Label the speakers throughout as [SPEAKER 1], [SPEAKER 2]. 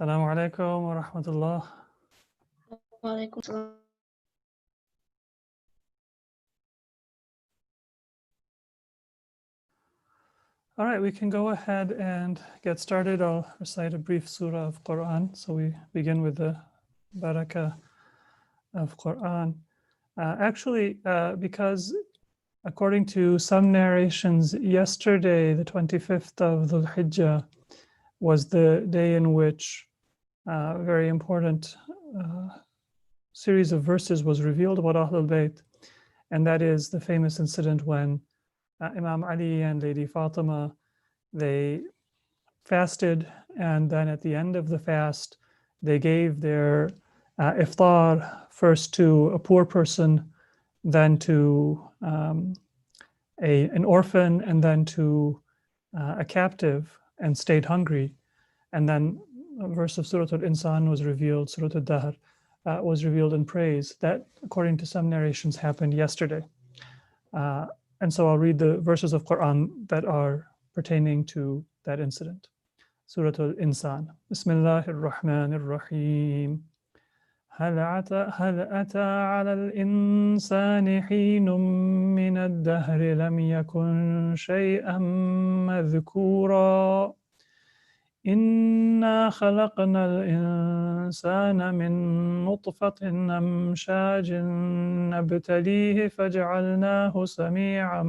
[SPEAKER 1] Assalamu alaikum wa rahmatullah.
[SPEAKER 2] Walaikum salam.
[SPEAKER 1] All right, we can go ahead and get started. I'll recite a brief surah of Quran. So we begin with the barakah of Quran. Because according to some narrations, yesterday, the 25th of Dhul Hijjah, was the day in which a very important series of verses was revealed about Ahlul Bayt. And that is the famous incident when Imam Ali and Lady Fatima, they fasted, and then at the end of the fast, they gave their iftar first to a poor person, then to an orphan, and then to a captive, and stayed hungry. And then a verse of Surah Al-Insan was revealed, Surah Al-Dahr was revealed in praise. That, according to some narrations, happened yesterday. And so I'll read the verses of Quran that are pertaining to that incident. Surah Al-Insan. Bismillahir Rahmanir Rahim. هل أتى على الإنسان حين من الدهر لم يكن شيئا مذكورا إنا خلقنا الإنسان من نطفة أمشاج نبتليه فجعلناه سميعا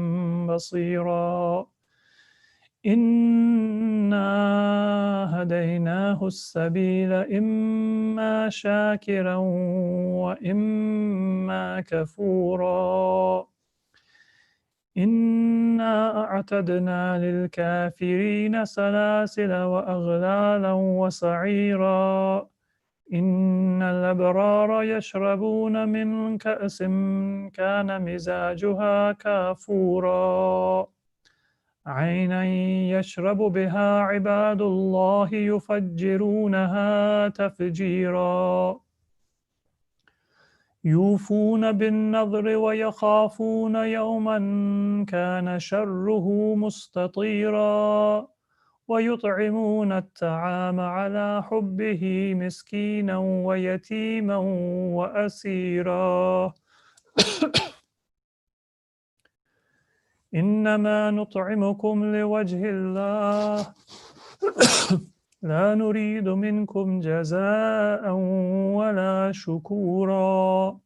[SPEAKER 1] بصيرا إنا هديناه السبيل إما شاكرا وإما كفورا إنا أعتدنا للكافرين سلاسل وأغلالا وسعيرا إن الأبرار يشربون من كأس كان مزاجها كافورا عينا يشرب بها عباد الله يفجرونها تفجيرا يوفون بالنذر ويخافون يوما كان شره مستطيرا ويطعمون الطعام على حبه مسكينا ويتيما وأسيرا إنما نطعمكم لوجه الله لا نريد منكم جزاء ولا شكورا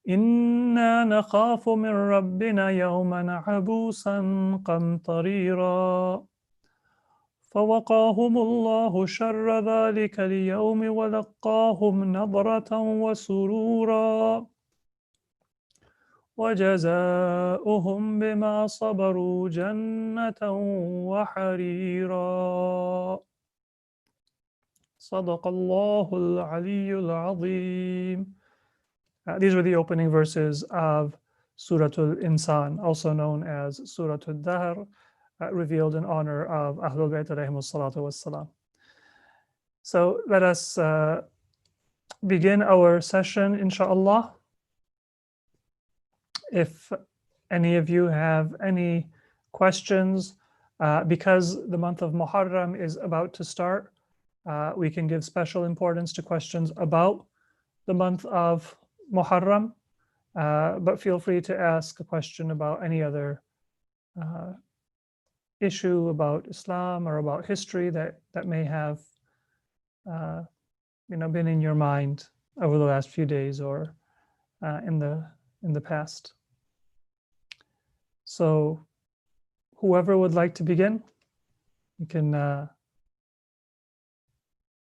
[SPEAKER 1] إنا نخاف من ربنا يوما عبوسا قمطريرا فوقاهم الله شر ذلك اليوم ولقاهم نضرة وسرورا وجزاؤهم بما صبروا جنة وحريرا صدق الله العلي العظيم. These were the opening verses of Surah Al-Insan, also known as Surah Al-Dahr, revealed in honor of Ahlul Bayt alayhimus salatu wassalam. So let us begin our session, inshallah. If any of you have any questions, because the month of Muharram is about to start, we can give special importance to questions about the month of Muharram, but feel free to ask a question about any other issue about Islam or about history that may have been in your mind over the last few days or in the past. So whoever would like to begin, you can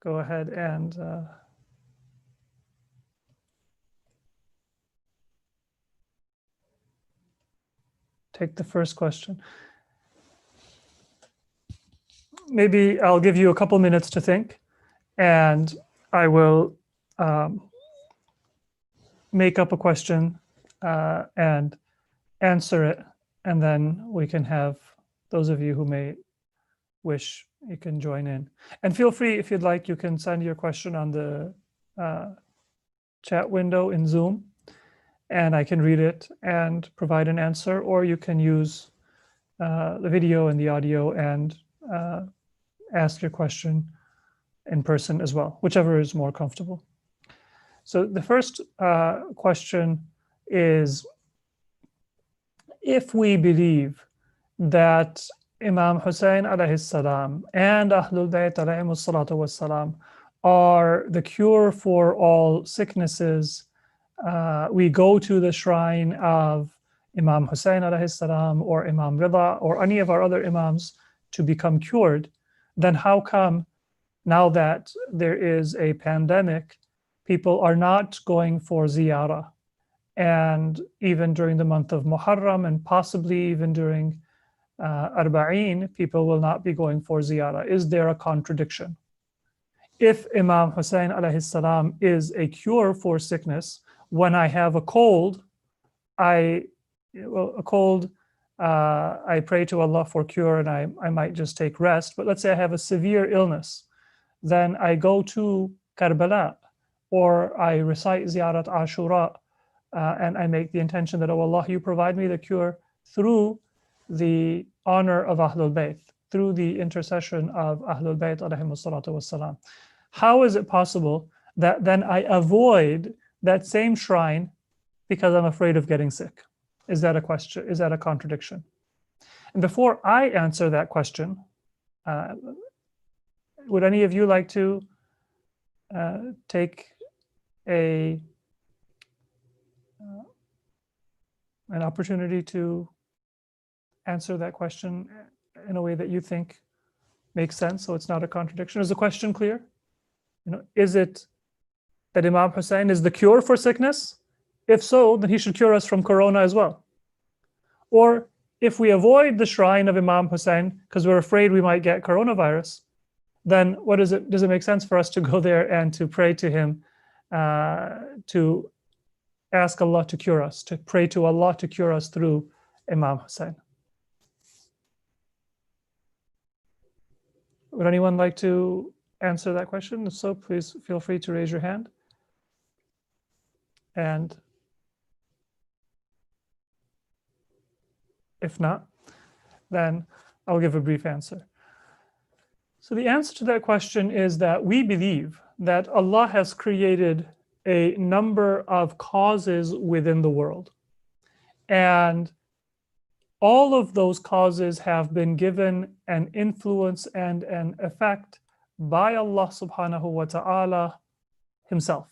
[SPEAKER 1] go ahead and take the first question. Maybe I'll give you a couple minutes to think, and I will make up a question and answer it, and then we can have those of you who may wish, you can join in. And feel free, if you'd like, you can send your question on the chat window in Zoom, and I can read it and provide an answer, or you can use the video and the audio and ask your question in person as well, whichever is more comfortable. So the first question is, if we believe that Imam Hussein alayhi salam and Ahlul Bayt alayhimus salatu was salam are the cure for all sicknesses, we go to the shrine of Imam Hussein alayhi salam or Imam Rida or any of our other imams to become cured, then how come now that there is a pandemic, people are not going for ziyarah? And even during the month of Muharram and possibly even during Arba'een, people will not be going for ziyarah. Is there a contradiction? If Imam Hussein alayhi salam is a cure for sickness, when I have a cold, I pray to Allah for cure and I might just take rest. But let's say I have a severe illness, then I go to Karbala or I recite Ziyarat Ashura and I make the intention that, oh Allah, you provide me the cure through the honor of Ahlul Bayt, through the intercession of Ahlul Bayt alayhimus salatu wassalam. How is it possible that then I avoid that same shrine because I'm afraid of getting sick? Is that a question? Is that a contradiction? And before I answer that question, would any of you like to take an opportunity to answer that question in a way that you think makes sense, so it's not a contradiction? Is the question clear? Is it that Imam Hussein is the cure for sickness? If so, then he should cure us from corona as well. Or if we avoid the shrine of Imam Hussein because we're afraid we might get coronavirus, then does it make sense for us to go there and to pray to him, to ask Allah to cure us, to pray to Allah to cure us through Imam Hussein? Would anyone like to answer that question? If so, please feel free to raise your hand. And if not, then I'll give a brief answer. So the answer to that question is that we believe that Allah has created a number of causes within the world. And all of those causes have been given an influence and an effect by Allah subhanahu wa ta'ala himself.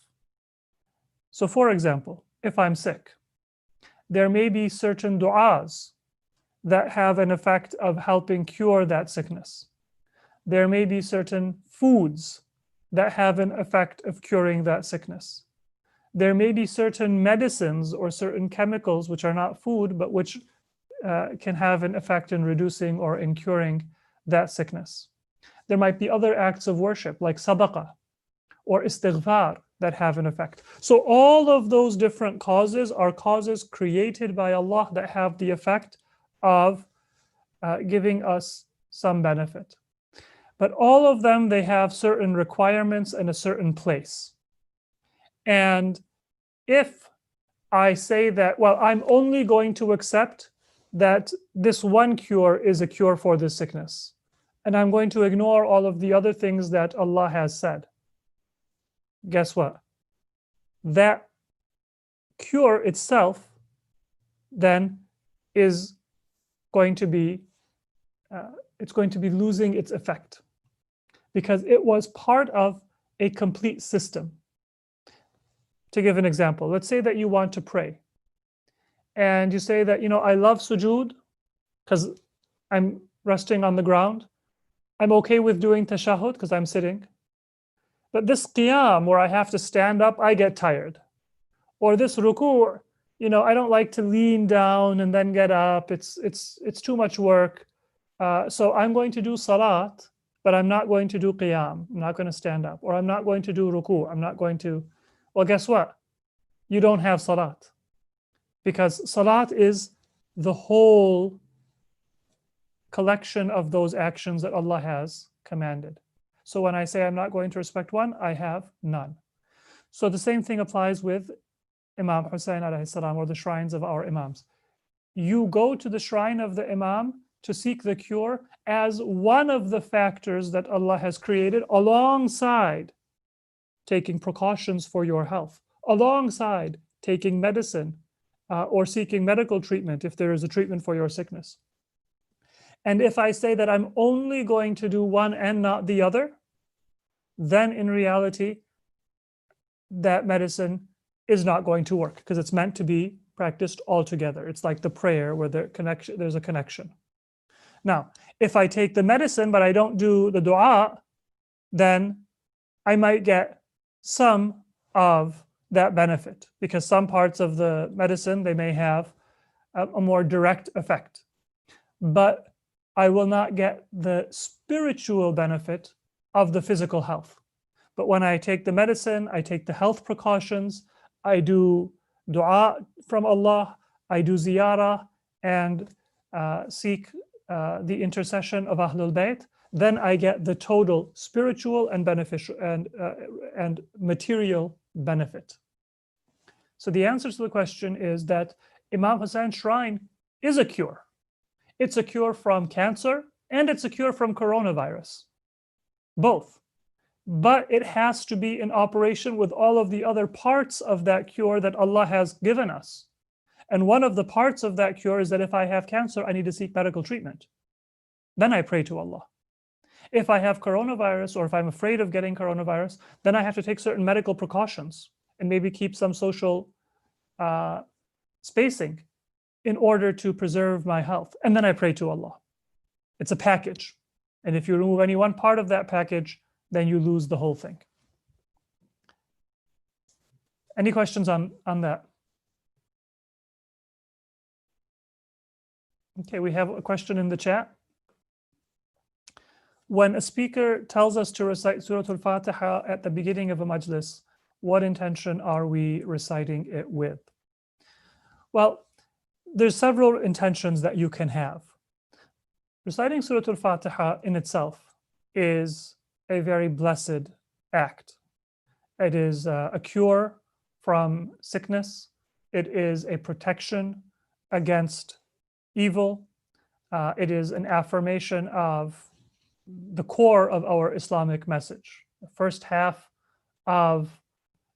[SPEAKER 1] So for example, if I'm sick, there may be certain du'as that have an effect of helping cure that sickness. There may be certain foods that have an effect of curing that sickness. There may be certain medicines or certain chemicals which are not food, but which can have an effect in reducing or in curing that sickness. There might be other acts of worship like sadaqah or istighfar that have an effect. So all of those different causes are causes created by Allah that have the effect of giving us some benefit. But all of them, they have certain requirements and a certain place. And if I say that, well, I'm only going to accept that this one cure is a cure for this sickness, and I'm going to ignore all of the other things that Allah has said, guess what? That cure itself then is going to be losing its effect, because it was part of a complete system. To give an example, let's say that you want to pray and you say that, I love sujood because I'm resting on the ground. I'm okay with doing tashahhud because I'm sitting. But this qiyam where I have to stand up, I get tired. Or this ruku', I don't like to lean down and then get up. It's too much work. So I'm going to do salat, but I'm not going to do qiyam. I'm not going to stand up. Or I'm not going to do ruku'. I'm not going to. Well, guess what? You don't have salat. Because salat is the whole collection of those actions that Allah has commanded. So when I say I'm not going to respect one, I have none. So the same thing applies with Imam Hussein alayhi salam, or the shrines of our imams. You go to the shrine of the imam to seek the cure as one of the factors that Allah has created alongside taking precautions for your health, alongside taking medicine or seeking medical treatment if there is a treatment for your sickness. And if I say that I'm only going to do one and not the other, then in reality, that medicine is not going to work because it's meant to be practiced all together. It's like the prayer where there's a connection. Now, if I take the medicine but I don't do the dua, then I might get some of that benefit because some parts of the medicine, they may have a more direct effect. But I will not get the spiritual benefit of the physical health. But when I take the medicine, I take the health precautions, I do dua from Allah, I do ziyarah and seek the intercession of Ahlul Bayt, then I get the total spiritual and beneficial and material benefit. So the answer to the question is that Imam Hussein's shrine is a cure. It's a cure from cancer and it's a cure from coronavirus, both. But it has to be in operation with all of the other parts of that cure that Allah has given us. And one of the parts of that cure is that if I have cancer, I need to seek medical treatment. Then I pray to Allah. If I have coronavirus or if I'm afraid of getting coronavirus, then I have to take certain medical precautions and maybe keep some social spacing in order to preserve my health. And then I pray to Allah. It's a package. And if you remove any one part of that package, then you lose the whole thing. Any questions on that? Okay, we have a question in the chat. When a speaker tells us to recite Surah Al-Fatiha at the beginning of a majlis, what intention are we reciting it with? Well, there's several intentions that you can have. Reciting Surah Al-Fatiha in itself is a very blessed act. It is a cure from sickness. It is a protection against evil. It is an affirmation of the core of our Islamic message. The first half of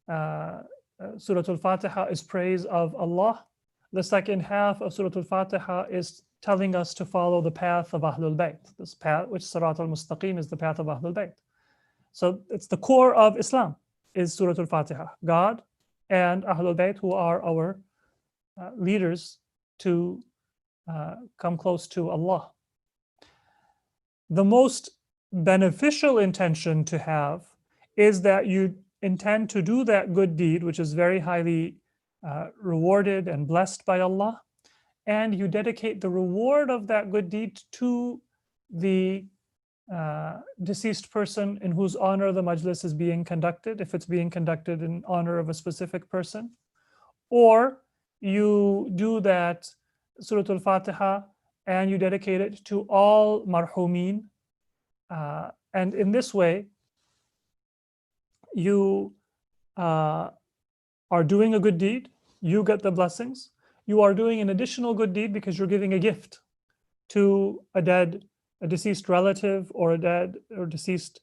[SPEAKER 1] Surah Al-Fatiha is praise of Allah. The second half of Surah Al-Fatiha is telling us to follow the path of Ahlul Bayt. This path, which Sirat al-Mustaqim is the path of Ahlul Bayt. So it's the core of Islam is Surah Al-Fatiha. God and Ahlul Bayt, who are our leaders to come close to Allah. The most beneficial intention to have is that you intend to do that good deed, which is very highly rewarded and blessed by Allah, and you dedicate the reward of that good deed to the deceased person in whose honor the majlis is being conducted, if it's being conducted in honor of a specific person, or you do that Surah Al-Fatiha and you dedicate it to all marhumin, and in this way you are doing a good deed, you get the blessings. You are doing an additional good deed because you're giving a gift to a deceased relative or a dead or deceased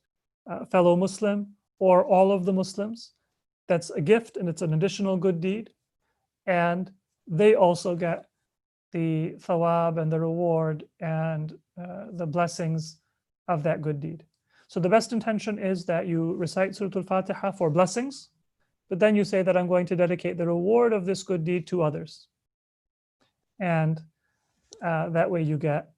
[SPEAKER 1] fellow Muslim or all of the Muslims. That's a gift and it's an additional good deed. And they also get the thawab and the reward and the blessings of that good deed. So the best intention is that you recite Surah Al-Fatiha for blessings, but then you say that I'm going to dedicate the reward of this good deed to others. And that way you get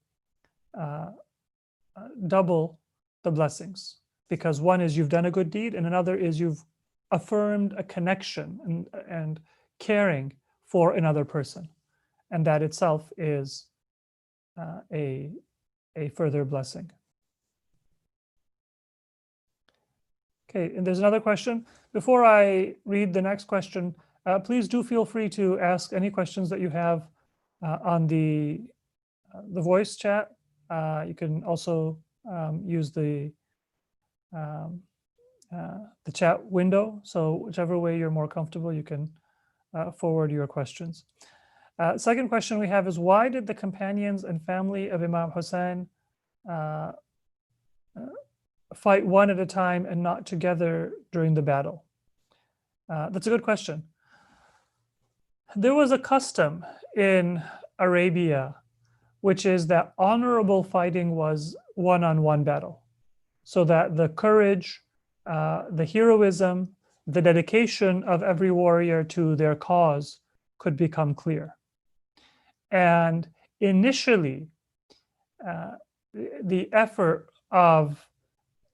[SPEAKER 1] double the blessings, because one is you've done a good deed and another is you've affirmed a connection and caring for another person. And that itself is a further blessing. Okay, and there's another question. Before I read the next question, please do feel free to ask any questions that you have on the voice chat. You can also use the chat window. So whichever way you're more comfortable, you can forward your questions. Second question we have is, why did the companions and family of Imam Hussein fight one at a time and not together during the battle? That's a good question. There was a custom in Arabia, which is that honorable fighting was one-on-one battle, so that the courage, the heroism, the dedication of every warrior to their cause could become clear. And initially, the effort of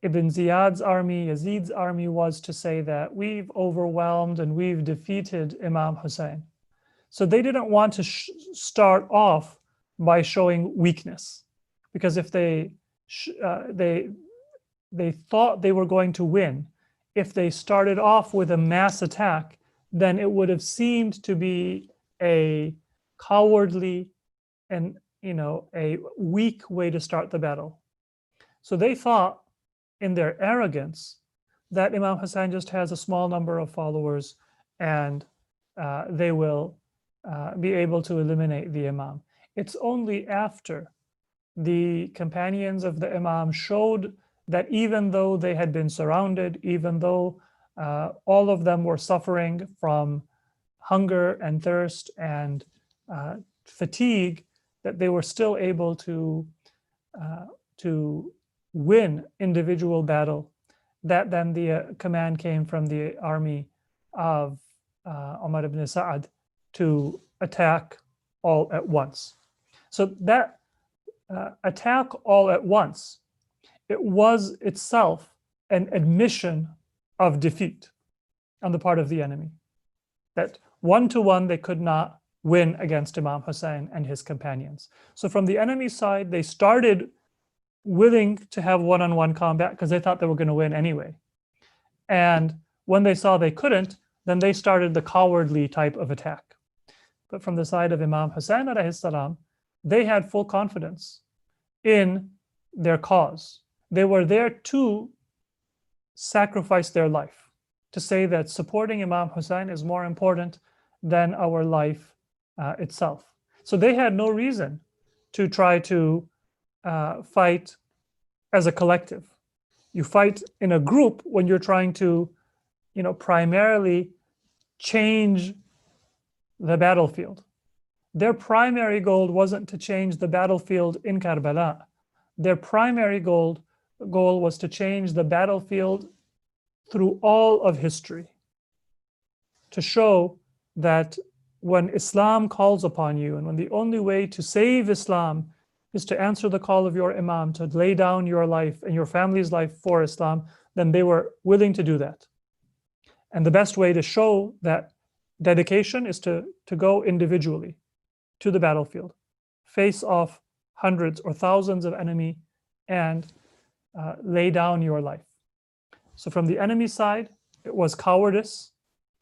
[SPEAKER 1] Ibn Ziyad's army, Yazid's army, was to say that we've overwhelmed and we've defeated Imam Hussein. So they didn't want to start off by showing weakness, because if they thought they were going to win, if they started off with a mass attack, then it would have seemed to be a cowardly and a weak way to start the battle. So they thought, in their arrogance, that Imam Hussein just has a small number of followers and they will be able to eliminate the Imam. It's only after the companions of the Imam showed that even though they had been surrounded, even though all of them were suffering from hunger and thirst and fatigue, that they were still able to win individual battle, that then the command came from the army of Umar ibn Sa'ad to attack all at once. So that attack all at once, it was itself an admission of defeat on the part of the enemy, that one-to-one they could not win against Imam Hussein and his companions. So from the enemy side, they started willing to have one-on-one combat because they thought they were going to win anyway. And when they saw they couldn't, then they started the cowardly type of attack. But from the side of Imam Hussein alayhi salam, they had full confidence in their cause. They were there to sacrifice their life, to say that supporting Imam Hussein is more important than our life itself. So they had no reason to try to fight as a collective. You fight in a group when you're trying to, primarily change the battlefield. Their primary goal wasn't to change the battlefield in Karbala. Their primary goal was to change the battlefield through all of history, to show that when Islam calls upon you, and when the only way to save Islam is to answer the call of your Imam, to lay down your life and your family's life for Islam, then they were willing to do that. And the best way to show that dedication is to go individually to the battlefield, face off hundreds or thousands of enemy, and lay down your life. So from the enemy side, it was cowardice,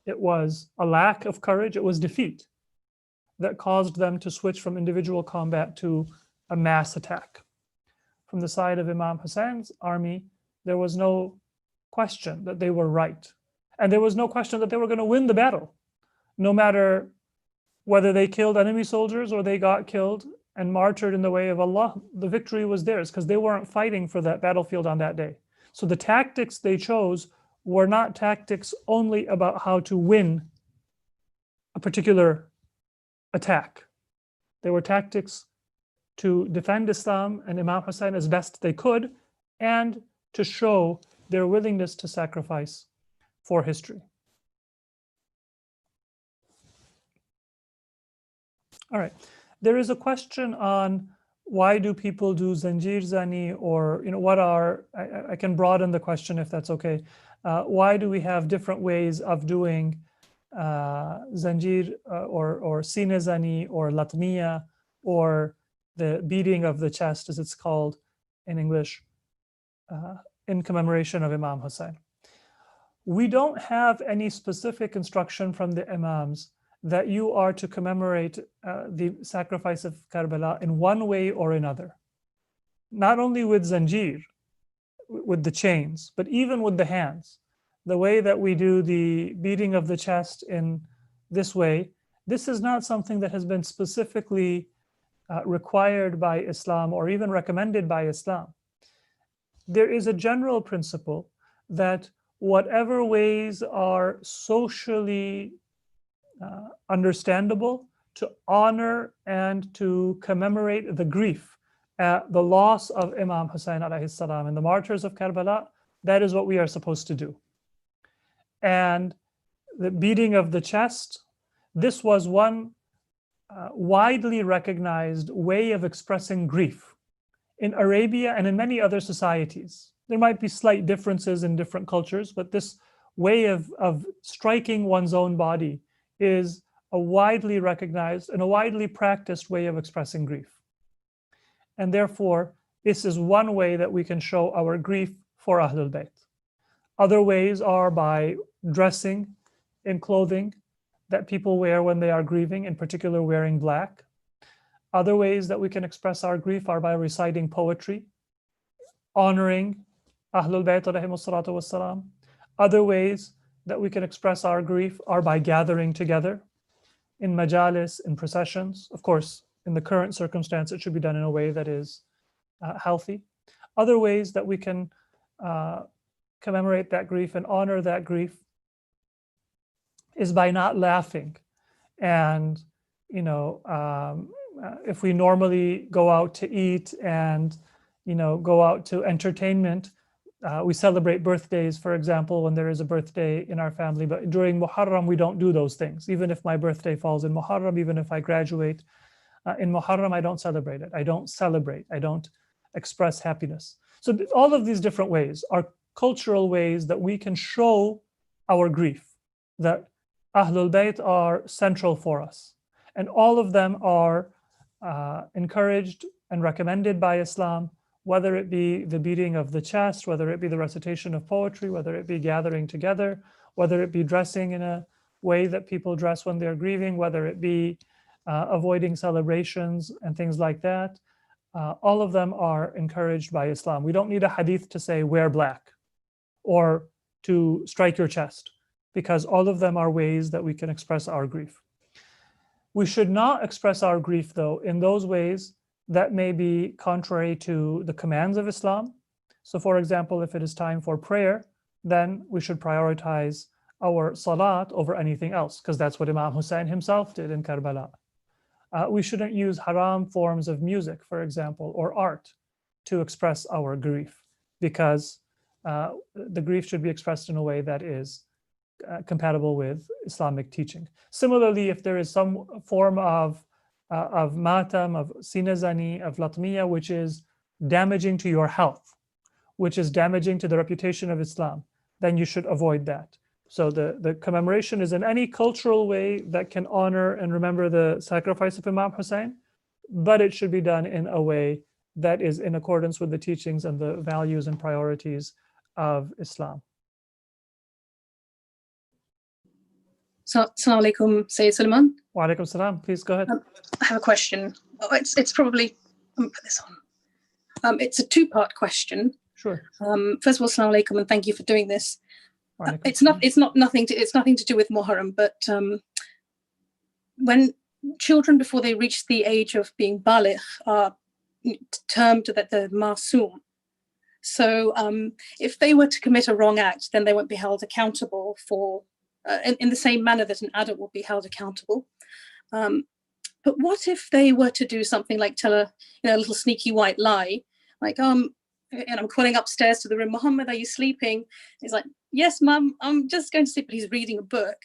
[SPEAKER 1] it was a lack of courage, it was defeat that caused them to switch from individual combat to a mass attack. From the side of Imam Hussein's army, there was no question that they were right. And there was no question that they were going to win the battle. No matter whether they killed enemy soldiers or they got killed and martyred in the way of Allah, the victory was theirs because they weren't fighting for that battlefield on that day. So the tactics they chose were not tactics only about how to win a particular attack. They were tactics to defend Islam and Imam Hussein as best they could, and to show their willingness to sacrifice for history. All right, there is a question on why do people do Zanjir Zani, or what are, I can broaden the question if that's okay. Why do we have different ways of doing Zanjir or Sine Zani or Latmiya, or the beating of the chest, as it's called in English, in commemoration of Imam Hussein? We don't have any specific instruction from the Imams that you are to commemorate the sacrifice of Karbala in one way or another. Not only with Zanjir, with the chains, but even with the hands. The way that we do the beating of the chest in this way This is not something that has been specifically required by Islam or even recommended by Islam. There is a general principle that whatever ways are socially understandable to honor and to commemorate the grief at the loss of Imam Hussein alayhi salam and the martyrs of Karbala, that is what we are supposed to do. And the beating of the chest, this was one widely recognized way of expressing grief in Arabia and in many other societies. There might be slight differences in different cultures, but this way of striking one's own body is a widely recognized and a widely practiced way of expressing grief. And therefore, this is one way that we can show our grief for Ahlul Bayt. Other ways are by dressing in clothing that people wear when they are grieving, in particular wearing black. Other ways that we can express our grief are by reciting poetry, honoring Ahlul Bayt alayhimus salatu wassalam. Other ways that we can express our grief are by gathering together in majalis, in processions. Of course, in the current circumstance, it should be done in a way that is healthy. Other ways that we can commemorate that grief and honor that grief is by not laughing. And, if we normally go out to eat and, go out to entertainment, we celebrate birthdays, for example, when there is a birthday in our family. But during Muharram, we don't do those things. Even if my birthday falls in Muharram, even if I graduate in Muharram, I don't celebrate it. I don't celebrate. I don't express happiness. So all of these different ways are cultural ways that we can show our grief, that Ahlul Bayt are central for us. And all of them are encouraged and recommended by Islam, whether it be the beating of the chest, whether it be the recitation of poetry, whether it be gathering together, whether it be dressing in a way that people dress when they're grieving, whether it be avoiding celebrations and things like that. All of them are encouraged by Islam. We don't need a hadith to say wear black or to strike your chest, because all of them are ways that we can express our grief. We should not express our grief, though, in those ways that may be contrary to the commands of Islam. So, for example, if it is time for prayer, then we should prioritize our salat over anything else, because that's what Imam Hussein himself did in Karbala. We shouldn't use haram forms of music, for example, or art to express our grief, because the grief should be expressed in a way that is compatible with Islamic teaching. Similarly, if there is some form of matam, of sinazani, of latmiya, which is damaging to your health, which is damaging to the reputation of Islam, then you should avoid that. So the commemoration is in any cultural way that can honor and remember the sacrifice of Imam Hussein, but it should be done in a way that is in accordance with the teachings and the values and priorities of Islam.
[SPEAKER 3] So, Assalamu alaikum, Sayyid Sulaiman.
[SPEAKER 1] Wa alaikum salam. Please go ahead.
[SPEAKER 3] I have a question. It's probably, let me put this on. It's a two-part question.
[SPEAKER 1] Sure.
[SPEAKER 3] First of all, Assalamu alaikum, and thank you for doing this. It's nothing to do with Muharram, but when children, before they reach the age of being baligh, are termed that they're masoom. So if they were to commit a wrong act, then they won't be held accountable for in the same manner that an adult will be held accountable. But what if they were to do something like tell a little sneaky white lie, like and I'm calling upstairs to the room, Muhammad, are you sleeping? He's like, yes, Mum, I'm just going to sleep, but he's reading a book.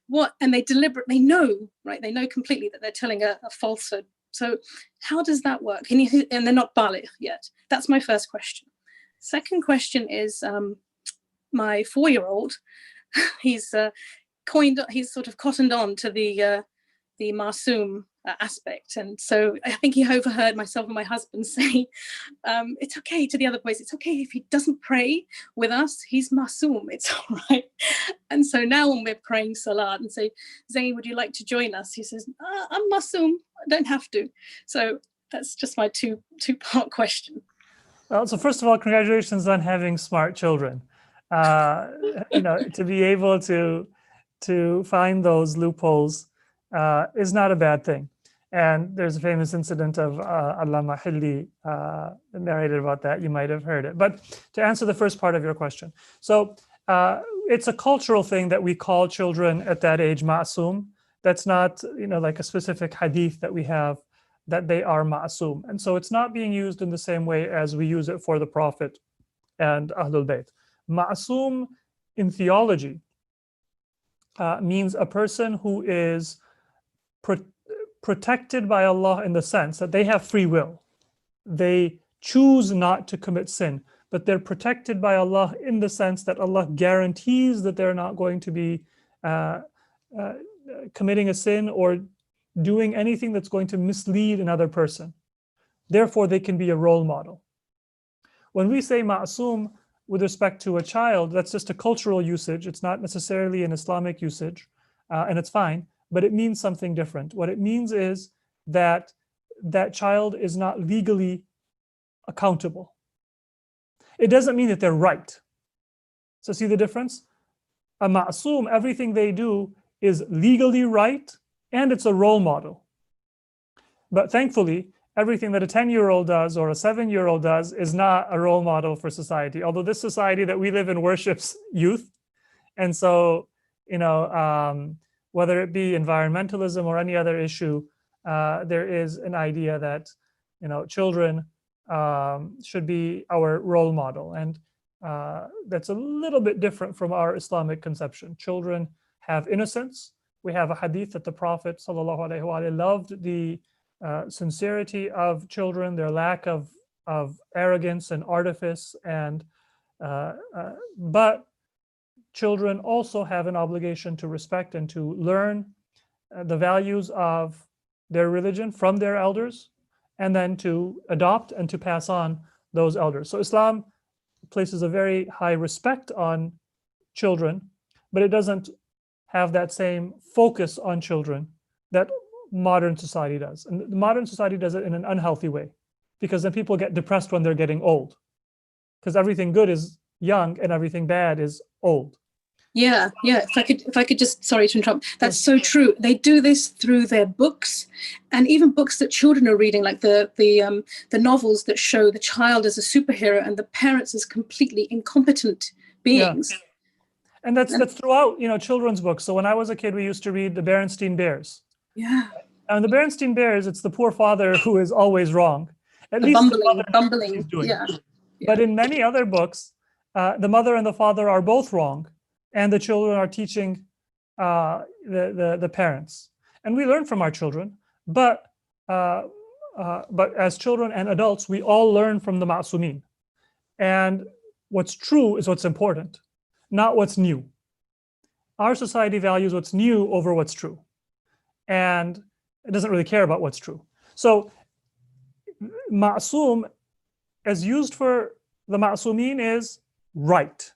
[SPEAKER 3] What? And they deliberately know, right? They know completely that they're telling a falsehood. So how does that work? And they're not baligh yet. That's my first question. Second question is my 4-year-old. He's sort of cottoned on to the masoom aspect, and so I think he overheard myself and my husband say, it's okay to the other boys, it's okay if he doesn't pray with us, he's masoom, it's all right. And so now when we're praying salat and say, Zayn, would you like to join us? He says, I'm masoom, I don't have to. So that's just my two-part question.
[SPEAKER 1] Well, so first of all, congratulations on having smart children. To be able to find those loopholes is not a bad thing. And there's a famous incident of Allama Hilli narrated about that. You might have heard it. But to answer the first part of your question, so it's a cultural thing that we call children at that age ma'asum. That's not, like a specific hadith that we have that they are ma'asum. And so it's not being used in the same way as we use it for the Prophet and Ahlul Bayt. Ma'asum in theology means a person who is protected by Allah in the sense that they have free will. They choose not to commit sin, but they're protected by Allah in the sense that Allah guarantees that they're not going to be committing a sin or doing anything that's going to mislead another person. Therefore, they can be a role model. When we say ma'asum with respect to a child, that's just a cultural usage. It's not necessarily an Islamic usage, and it's fine, but it means something different. What it means is that that child is not legally accountable. It doesn't mean that they're right. So see the difference? A ma'asum, everything they do is legally right, and it's a role model. But thankfully, everything that a 10-year-old does or a 7-year-old does is not a role model for society, although this society that we live in worships youth. And so, whether it be environmentalism or any other issue, there is an idea that, children should be our role model. And that's a little bit different from our Islamic conception. Children have innocence. We have a hadith that the Prophet ﷺ loved the sincerity of children, their lack of arrogance and artifice, and but children also have an obligation to respect and to learn the values of their religion from their elders, and then to adopt and to pass on those elders. So Islam places a very high respect on children, but it doesn't have that same focus on children that modern society does. And modern society does it in an unhealthy way, because then people get depressed when they're getting old, because everything good is young and everything bad is old.
[SPEAKER 3] Yeah. If I could just, sorry to interrupt. That's so true. They do this through their books, and even books that children are reading, like the novels that show the child as a superhero and the parents as completely incompetent beings.
[SPEAKER 1] Yeah. And that's throughout, children's books. So when I was a kid, we used to read the Berenstain Bears.
[SPEAKER 3] Yeah.
[SPEAKER 1] And the Berenstain Bears, it's the poor father who is always wrong. At least
[SPEAKER 3] bumbling.
[SPEAKER 1] He's doing.
[SPEAKER 3] Yeah.
[SPEAKER 1] But in many other books, the mother and the father are both wrong, and the children are teaching the parents. And we learn from our children, but as children and adults, we all learn from the ma'sumin. And what's true is what's important, not what's new. Our society values what's new over what's true, and it doesn't really care about what's true. So ma'sum, as used for the ma'sumin, is right,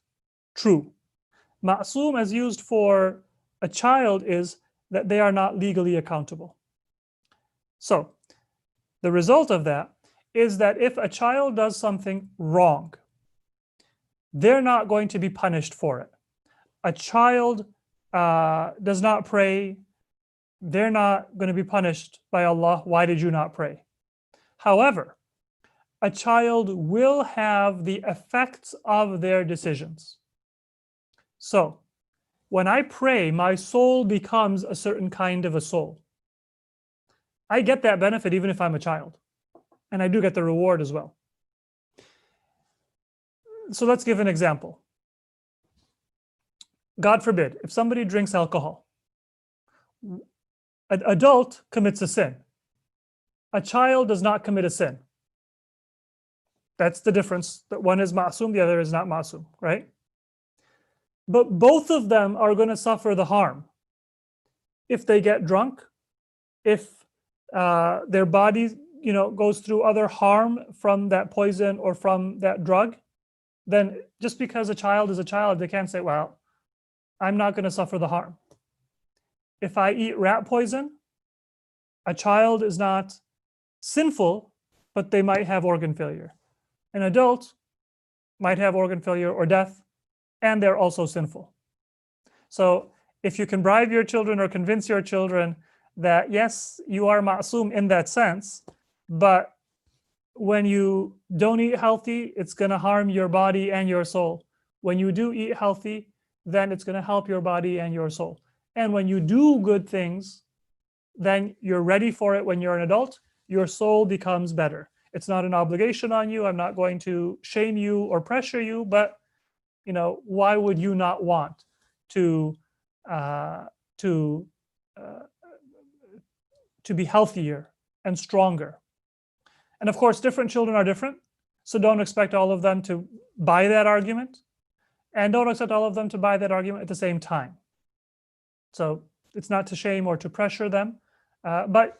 [SPEAKER 1] true. Ma'sum, as used for a child, is that they are not legally accountable. So the result of that is that if a child does something wrong, they're not going to be punished for it. A child does not pray, they're not going to be punished by Allah. Why did you not pray? However, a child will have the effects of their decisions. So when I pray, my soul becomes a certain kind of a soul. I get that benefit even if I'm a child, and I do get the reward as well. So let's give an example. God forbid, if somebody drinks alcohol, an adult commits a sin. A child does not commit a sin. That's the difference, that one is ma'sum, the other is not ma'sum, right? But both of them are going to suffer the harm. If they get drunk, if their body, goes through other harm from that poison or from that drug, then just because a child is a child, they can't say, well, I'm not going to suffer the harm. If I eat rat poison, a child is not sinful, but they might have organ failure. An adult might have organ failure or death, and they're also sinful. So if you can bribe your children or convince your children that yes, you are ma'soom in that sense, but when you don't eat healthy, it's going to harm your body and your soul. When you do eat healthy, then it's going to help your body and your soul. And when you do good things, then you're ready for it when you're an adult, your soul becomes better. It's not an obligation on you. I'm not going to shame you or pressure you, but why would you not want to be healthier and stronger? And of course, different children are different. So don't expect all of them to buy that argument. And don't expect all of them to buy that argument at the same time. So it's not to shame or to pressure them. But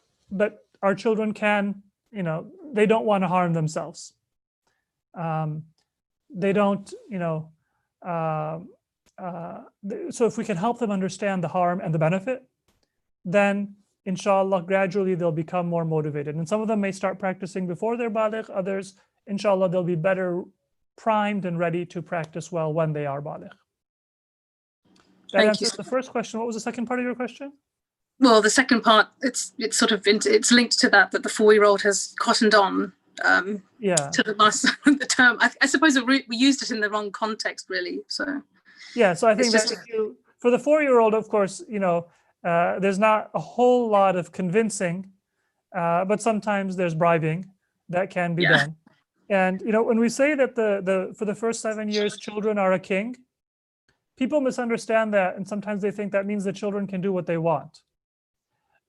[SPEAKER 1] our children can, they don't want to harm themselves. They don't, so if we can help them understand the harm and the benefit, then inshallah, gradually they'll become more motivated. And some of them may start practicing before they're baligh. Others, inshallah, they'll be better primed and ready to practice well when they are baligh. That answers the first question. What was the second part of your question?
[SPEAKER 3] Well, the second part, it's linked to that the 4-year-old has cottoned on to the term. I suppose we used it in the wrong context, really. So
[SPEAKER 1] yeah, so I think that for the 4-year-old, of course, there's not a whole lot of convincing, but sometimes there's bribing that can be done. And when we say that for the first 7 years, children are a king, people misunderstand that, and sometimes they think that means the children can do what they want.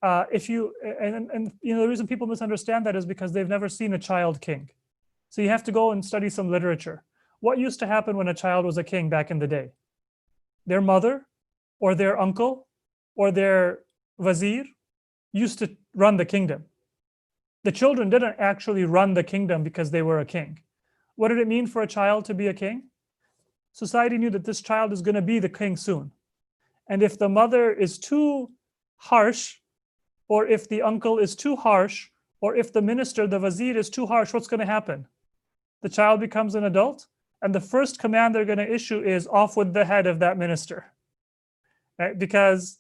[SPEAKER 1] The reason people misunderstand that is because they've never seen a child king. So you have to go and study some literature. What used to happen when a child was a king back in the day? Their mother or their uncle or their wazir used to run the kingdom. The children didn't actually run the kingdom because they were a king. What did it mean for a child to be a king? Society knew that this child is going to be the king soon. And if the mother is too harsh, or if the uncle is too harsh, or if the minister, the wazir, is too harsh, what's going to happen? The child becomes an adult, and the first command they're going to issue is off with the head of that minister. Right? Because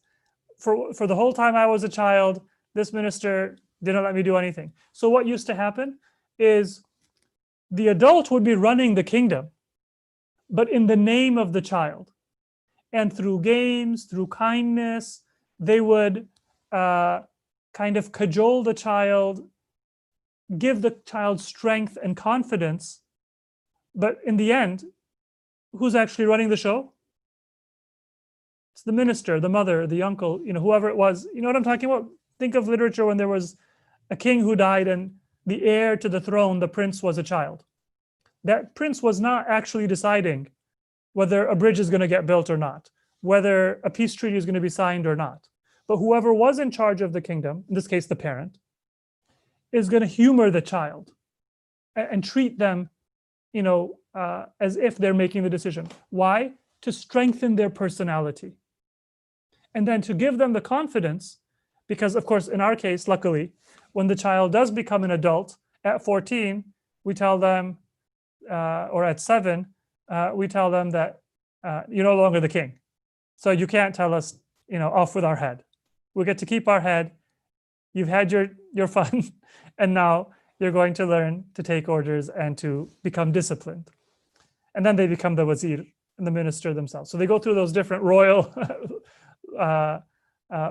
[SPEAKER 1] for the whole time I was a child, this minister didn't let me do anything. So what used to happen is the adult would be running the kingdom, but in the name of the child. And through games, through kindness, they would kind of cajole the child, give the child strength and confidence. But in the end, who's actually running the show? It's the minister, the mother, the uncle, whoever it was. You know what I'm talking about? Think of literature when there was a king who died and the heir to the throne, the prince, was a child. That prince was not actually deciding whether a bridge is going to get built or not, whether a peace treaty is going to be signed or not. But whoever was in charge of the kingdom, in this case the parent, is going to humor the child and treat them, as if they're making the decision. Why? To strengthen their personality. And then to give them the confidence, because of course, in our case, luckily, when the child does become an adult at 14, we tell them, or at 7, we tell them that you're no longer the king. So you can't tell us, off with our head. We get to keep our head. You've had your fun, and now you're going to learn to take orders and to become disciplined. And then they become the wazir and the minister themselves. So they go through those different royal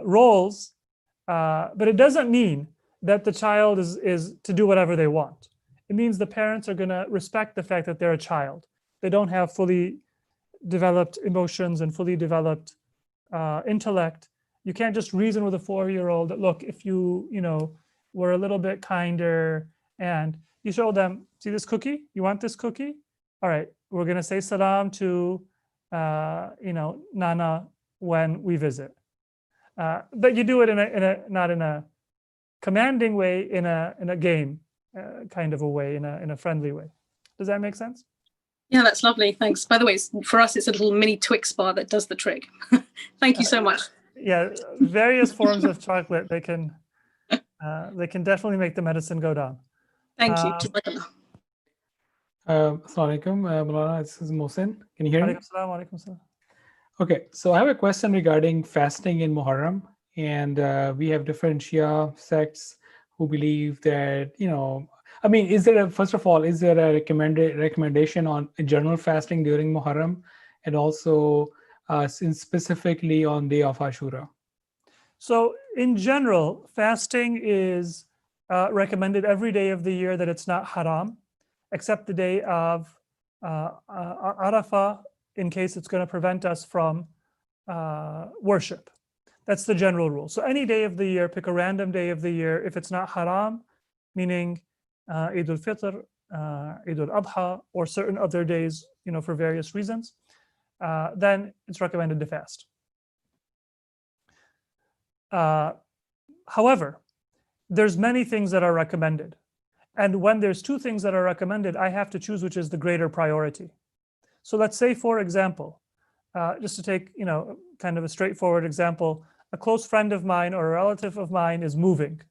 [SPEAKER 1] roles, but it doesn't mean that the child is to do whatever they want. It means the parents are going to respect the fact that they're a child. They don't have fully developed emotions and fully developed intellect. You can't just reason with a 4-year-old that, look, if you were a little bit kinder and you show them, see this cookie? You want this cookie? All right, we're going to say salam to, Nana when we visit. But you do it not in a commanding way, in a game kind of a way, in a friendly way. Does that make sense?
[SPEAKER 3] Yeah, that's lovely. Thanks. By the way, for us, it's a little mini Twix bar that does the trick. Thank you so much.
[SPEAKER 1] Yeah, various forms of chocolate, they can definitely make the medicine go down.
[SPEAKER 3] Thank you.
[SPEAKER 4] Assalamu alaikum, Maulana, this is Mohsin. Can you hear me?
[SPEAKER 1] Alaikum salam, alaikum salam.
[SPEAKER 4] Okay, so I have a question regarding fasting in Muharram. and we have different Shia sects who believe that, I mean, first of all, is there a recommendation on general fasting during Muharram, and also specifically on day of Ashura?
[SPEAKER 1] So in general, fasting is recommended every day of the year that it's not haram, except the day of Arafah, in case it's going to prevent us from worship. That's the general rule. So any day of the year, pick a random day of the year. If it's not haram, meaning Eid al-Fitr, Eid al-Adha, or certain other days, for various reasons, then it's recommended to fast. However, there's many things that are recommended. And when there's two things that are recommended, I have to choose which is the greater priority. So let's say, for example, just to take, kind of a straightforward example, a close friend of mine or a relative of mine is moving.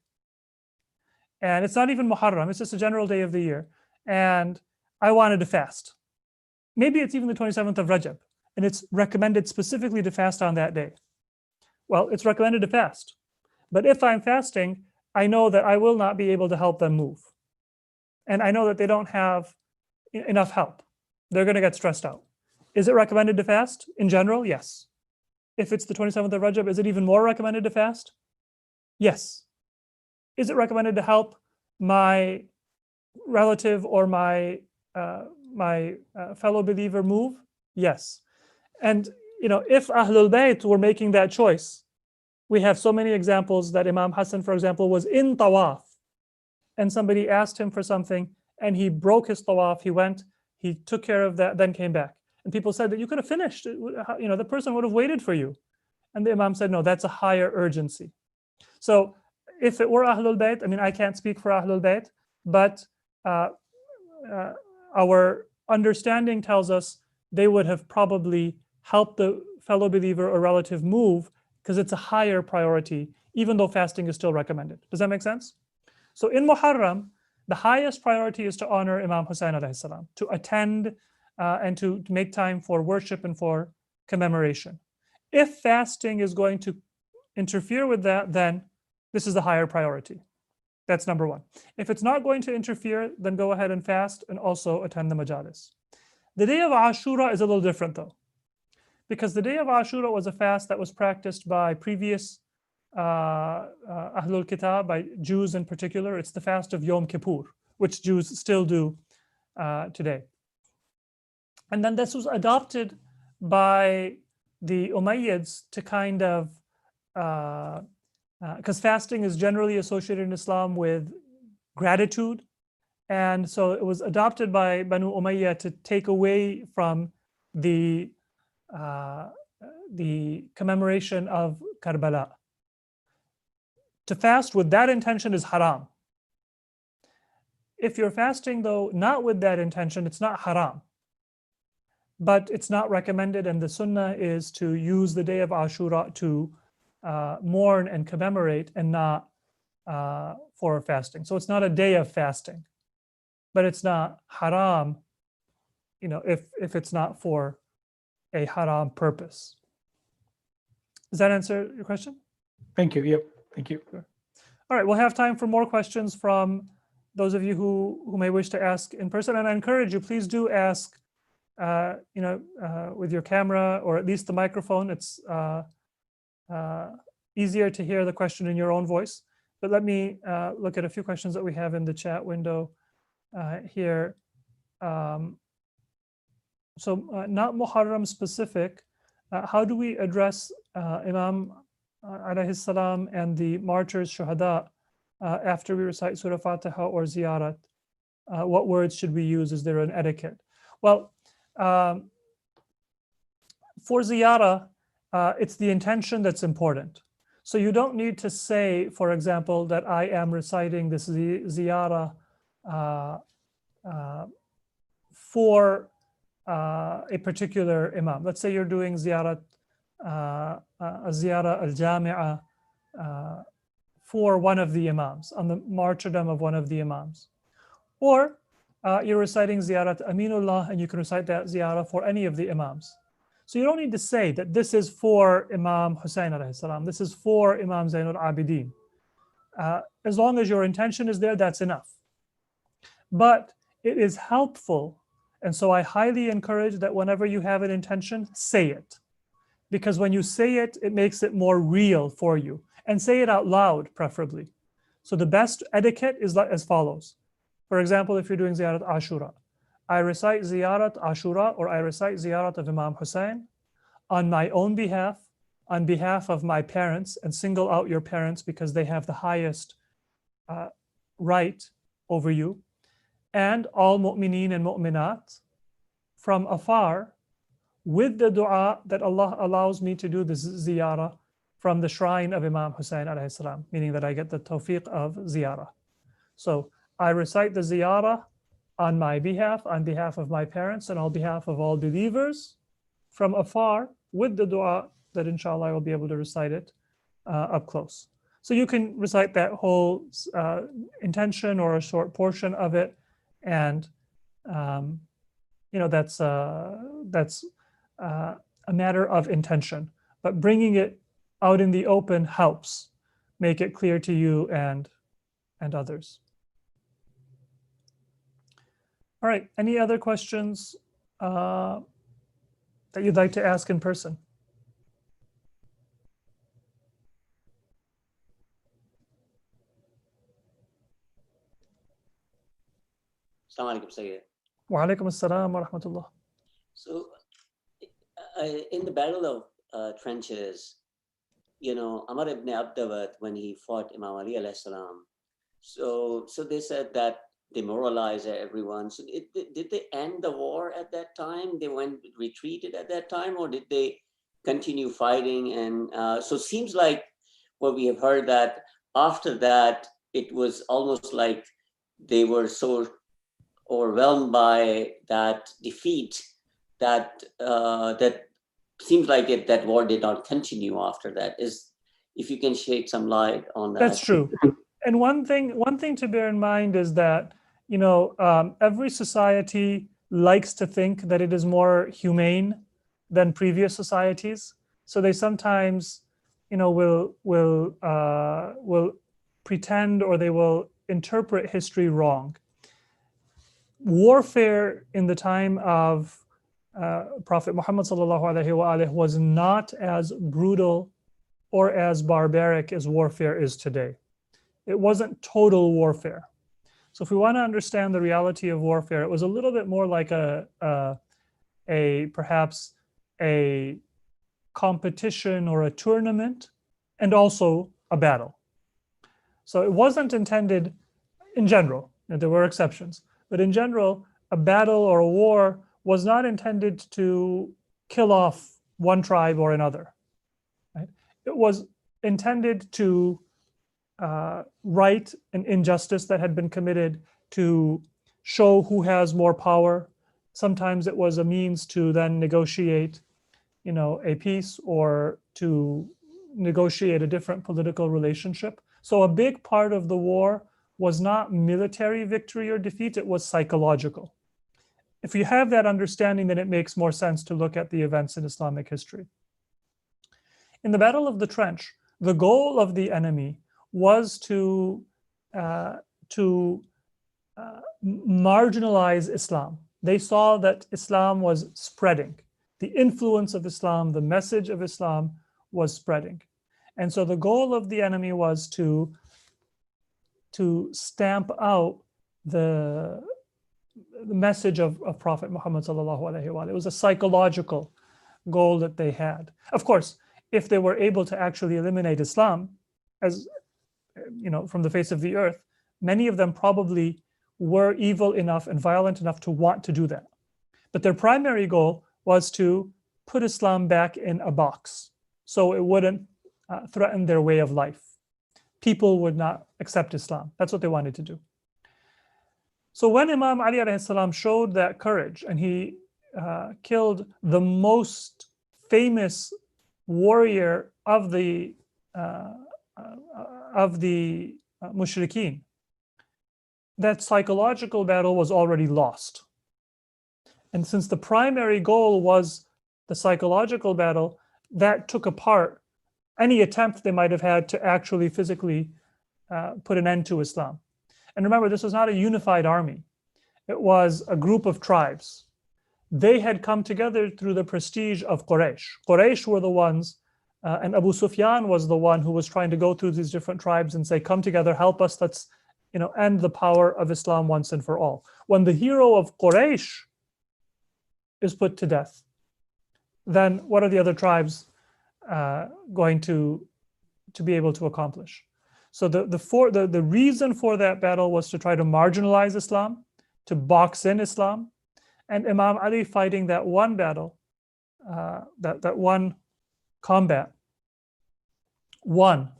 [SPEAKER 1] And it's not even Muharram, it's just a general day of the year. And I wanted to fast. Maybe it's even the 27th of Rajab, and it's recommended specifically to fast on that day. Well, it's recommended to fast. But if I'm fasting, I know that I will not be able to help them move. And I know that they don't have enough help. They're going to get stressed out. Is it recommended to fast? In general, yes. If it's the 27th of Rajab, is it even more recommended to fast? Yes. Is it recommended to help my relative or my fellow believer move? Yes. And if Ahlul Bayt were making that choice, we have so many examples that Imam Hassan, for example, was in tawaf, and somebody asked him for something, and he broke his tawaf. He went, he took care of that, then came back. And people said that you could have finished. The person would have waited for you. And the Imam said, no, that's a higher urgency. So if it were Ahlul Bayt, I mean, I can't speak for Ahlul Bayt, but our understanding tells us they would have probably helped the fellow believer or relative move because it's a higher priority, even though fasting is still recommended. Does that make sense? So in Muharram, the highest priority is to honor Imam Hussein alayhi salam, to attend and to make time for worship and for commemoration. If fasting is going to interfere with that, then this is the higher priority. That's number one. If it's not going to interfere, then go ahead and fast and also attend the majalis. The day of Ashura is a little different though, because the day of Ashura was a fast that was practiced by previous Ahlul Kitab, by Jews in particular. It's the fast of Yom Kippur, which Jews still do today. And then this was adopted by the Umayyads to kind of, because fasting is generally associated in Islam with gratitude. And so it was adopted by Banu Umayyah to take away from the commemoration of Karbala. To fast with that intention is haram. If you're fasting though, not with that intention, it's not haram. But it's not recommended, and the sunnah is to use the day of Ashura to mourn and commemorate and not for fasting. So it's not a day of fasting, but it's not haram, if it's not for a haram purpose. Does that answer your question?
[SPEAKER 4] Thank you. Yep. Thank you.
[SPEAKER 1] All right, we'll have time for more questions from those of you who may wish to ask in person. And I encourage you, please do ask, with your camera or at least the microphone. It's easier to hear the question in your own voice. But let me look at a few questions that we have in the chat window here. Not Muharram specific, how do we address Imam alayhi salam and the martyrs, shuhada, after we recite Surah Fatiha or ziyarat? What words should we use? Is there an etiquette? Well, for ziyarah, it's the intention that's important. So you don't need to say, for example, that I am reciting this ziyarah for a particular imam. Let's say you're doing ziyarah al-Jami'ah for one of the imams, on the martyrdom of one of the imams. Or you're reciting ziyarat Aminullah, and you can recite that ziyarah for any of the imams. So you don't need to say that this is for Imam Hussein alayhi salam, this is for Imam Zainul Abidin. As long as your intention is there, that's enough. But it is helpful, and so I highly encourage that whenever you have an intention, say it. Because when you say it, it makes it more real for you. And say it out loud, preferably. So the best etiquette is as follows. For example, if you're doing Ziyarat Ashura, I recite Ziyarat Ashura, or I recite Ziyarat of Imam Hussein on my own behalf, on behalf of my parents, and single out your parents because they have the highest right over you, and all mu'mineen and mu'minat from afar, with the dua that Allah allows me to do this ziyarah from the shrine of Imam Hussein alayhi salam, meaning that I get the tawfiq of ziyarah. So I recite the ziyarah on my behalf, on behalf of my parents, and on behalf of all believers from afar with the dua that inshallah I will be able to recite it up close. So you can recite that whole intention or a short portion of it, and that's a matter of intention. But bringing it out in the open helps make it clear to you and others. All right, any other questions that you'd like to ask in person?
[SPEAKER 5] Assalamu alaikum, Sayyid.
[SPEAKER 1] Wa alaikum assalam wa rahmatullah.
[SPEAKER 5] So, in the Battle of Trenches, Amr ibn Abdawat, when he fought Imam Ali alayhi salam, so they said that demoralized everyone. So did they end the war at that time? They retreated at that time, or did they continue fighting? And so it seems like what we have heard that after that, it was almost like they were so overwhelmed by that defeat that that seems like that war did not continue after that. If you can shed some light on that.
[SPEAKER 1] That's true. And one thing to bear in mind is that every society likes to think that it is more humane than previous societies. So they sometimes will pretend, or they will interpret history wrong. Warfare in the time of Prophet Muhammad ﷺ was not as brutal or as barbaric as warfare is today. It wasn't total warfare. So if we want to understand the reality of warfare, it was a little bit more like perhaps a competition or a tournament, and also a battle. So it wasn't intended, in general, and there were exceptions, but in general, a battle or a war was not intended to kill off one tribe or another. Right? It was intended to right an injustice that had been committed, to show who has more power. Sometimes it was a means to then negotiate, a peace, or to negotiate a different political relationship. So a big part of the war was not military victory or defeat, it was psychological. If you have that understanding, then it makes more sense to look at the events in Islamic history. In the Battle of the Trench, the goal of the enemy was to marginalize Islam. They saw that Islam was spreading. The influence of Islam, the message of Islam was spreading. And so the goal of the enemy was to stamp out the message of Prophet Muhammad ﷺ. It was a psychological goal that they had. Of course, if they were able to actually eliminate Islam, as from the face of the earth, many of them probably were evil enough and violent enough to want to do that. But their primary goal was to put Islam back in a box, so it wouldn't threaten their way of life. People would not accept Islam. That's what they wanted to do. So when Imam Ali alayhi salam showed that courage, and he killed the most famous warrior of the mushrikeen, that psychological battle was already lost. And since the primary goal was the psychological battle, that took apart any attempt they might have had to actually physically put an end to Islam. And remember, this was not a unified army. It was a group of tribes. They had come together through the prestige of Quraysh. Quraysh were the ones, and Abu Sufyan was the one who was trying to go through these different tribes and say, come together, help us, let's end the power of Islam once and for all. When the hero of Quraysh is put to death, then what are the other tribes going to be able to accomplish? So the reason for that battle was to try to marginalize Islam, to box in Islam, and Imam Ali fighting that one battle, that one combat, won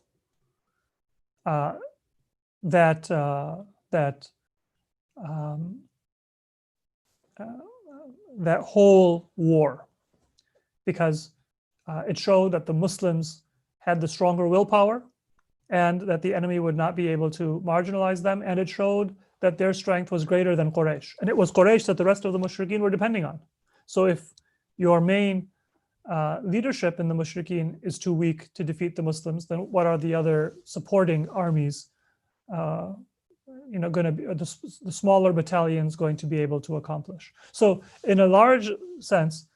[SPEAKER 1] that whole war, because it showed that the Muslims had the stronger willpower and that the enemy would not be able to marginalize them, and it showed that their strength was greater than Quraysh. And it was Quraysh that the rest of the mushrikeen were depending on. So if your main leadership in the mushrikeen is too weak to defeat the Muslims, then what are the other supporting armies going to be, the smaller battalions going to be able to accomplish? So in a large sense,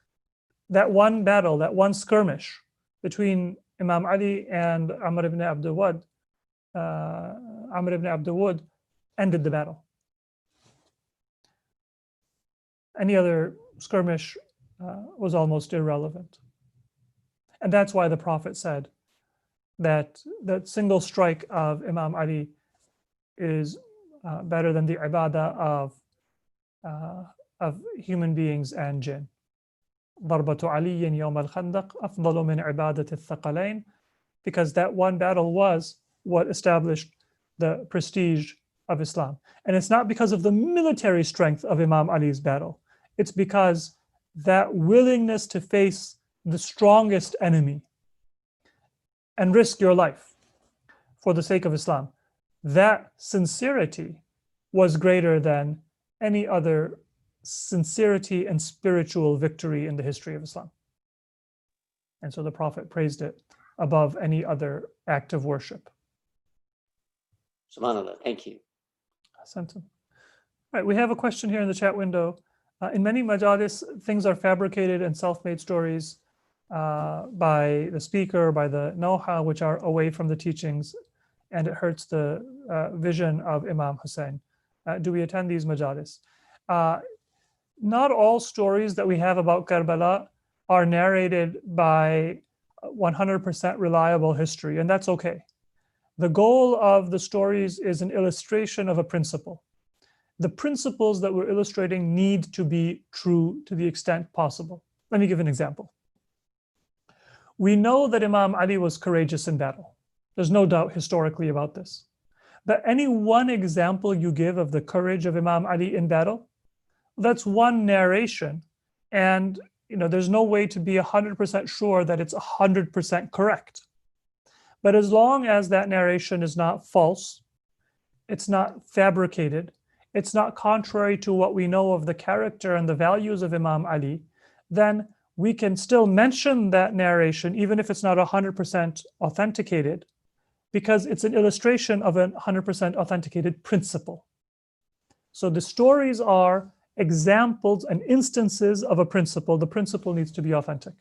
[SPEAKER 1] that one battle, that one skirmish between Imam Ali and Amr ibn Abd Wud ended the battle. Any other skirmish was almost irrelevant. And that's why the Prophet said that that single strike of Imam Ali is better than the ibadah of human beings and jinn. ضربة علي يوم الخندق أفضل من عبادة الثقلين, because that one battle was what established the prestige of Islam. And it's not because of the military strength of Imam Ali's battle. It's because that willingness to face the strongest enemy and risk your life for the sake of Islam, that sincerity was greater than any other sincerity and spiritual victory in the history of Islam. And so the Prophet praised it above any other act of worship.
[SPEAKER 5] SubhanAllah, thank you.
[SPEAKER 1] All right, we have a question here in the chat window. In many majalis, things are fabricated and self-made stories by the speaker, by the know-how, which are away from the teachings, and it hurts the vision of Imam Hussein. Do we attend these majalis? Not all stories that we have about Karbala are narrated by 100% reliable history, and that's okay. The goal of the stories is an illustration of a principle. The principles that we're illustrating need to be true to the extent possible. Let me give an example. We know that Imam Ali was courageous in battle. There's no doubt historically about this. But any one example you give of the courage of Imam Ali in battle, that's one narration, and there's no way to be 100% sure that it's 100% correct. But as long as that narration is not false, it's not fabricated, it's not contrary to what we know of the character and the values of Imam Ali, then we can still mention that narration even if it's not 100% authenticated, because it's an illustration of a 100% authenticated principle. So the stories are examples and instances of a principle. The principle needs to be authentic.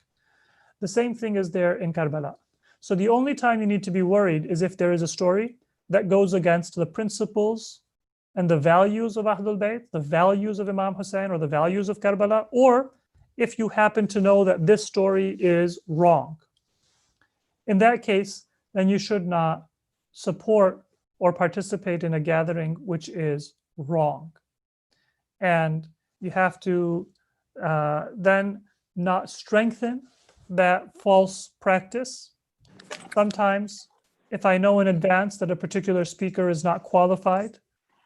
[SPEAKER 1] The same thing is there in Karbala. So the only time you need to be worried is if there is a story that goes against the principles and the values of Ahlul Bayt, the values of Imam Hussein, or the values of Karbala, or if you happen to know that this story is wrong. In that case, then you should not support or participate in a gathering which is wrong. And you have to then not strengthen that false practice. Sometimes, if I know in advance that a particular speaker is not qualified,